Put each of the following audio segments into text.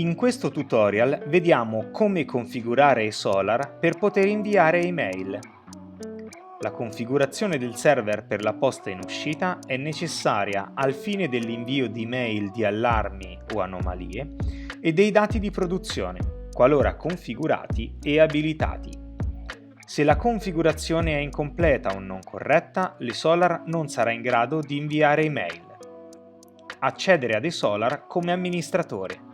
In questo tutorial vediamo come configurare eSolar per poter inviare email. La configurazione del server per la posta in uscita è necessaria al fine dell'invio di mail di allarmi o anomalie e dei dati di produzione, qualora configurati e abilitati. Se la configurazione è incompleta o non corretta, l'eSolar non sarà in grado di inviare email. Accedere ad eSolar come amministratore.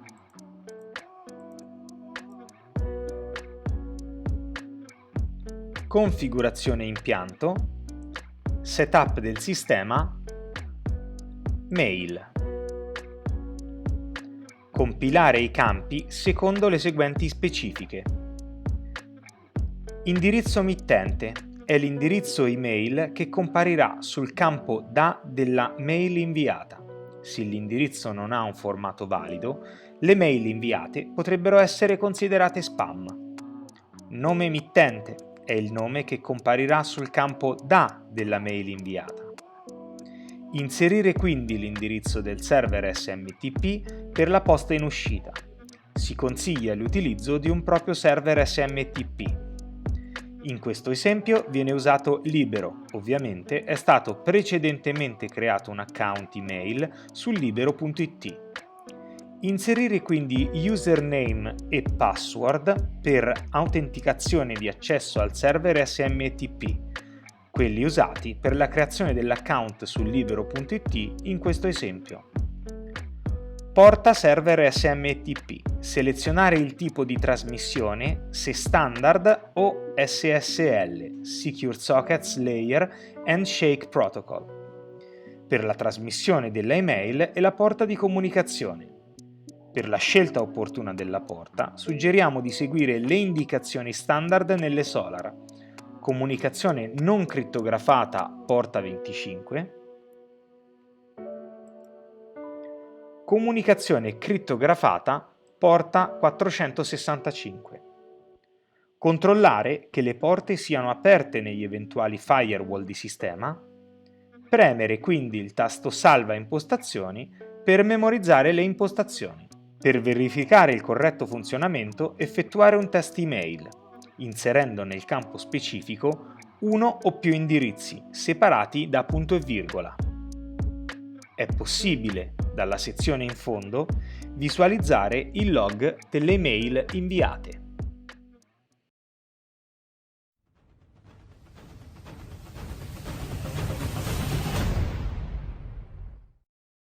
Configurazione impianto, setup del sistema, mail. Compilare i campi secondo le seguenti specifiche. Indirizzo mittente è l'indirizzo email che comparirà sul campo da della mail inviata. Se l'indirizzo non ha un formato valido, le mail inviate potrebbero essere considerate spam. Nome emittente è il nome che comparirà sul campo da della mail inviata. Inserire quindi l'indirizzo del server SMTP per la posta in uscita. Si consiglia l'utilizzo di un proprio server SMTP. In questo esempio viene usato Libero, ovviamente è stato precedentemente creato un account email su libero.it. Inserire quindi username e password per autenticazione di accesso al server SMTP, quelli usati per la creazione dell'account su libero.it in questo esempio. Porta server SMTP. Selezionare il tipo di trasmissione, se standard o SSL, Secure Sockets Layer Handshake Protocol, per la trasmissione della email e la porta di comunicazione. Per la scelta opportuna della porta, suggeriamo di seguire le indicazioni standard nell'eSolar. Comunicazione non crittografata porta 25. Comunicazione crittografata porta 465. Controllare che le porte siano aperte negli eventuali firewall di sistema. Premere quindi il tasto Salva impostazioni per memorizzare le impostazioni. Per verificare il corretto funzionamento, effettuare un test email, inserendo nel campo specifico uno o più indirizzi, separati da punto e virgola. È possibile, dalla sezione in fondo, visualizzare il log delle email inviate.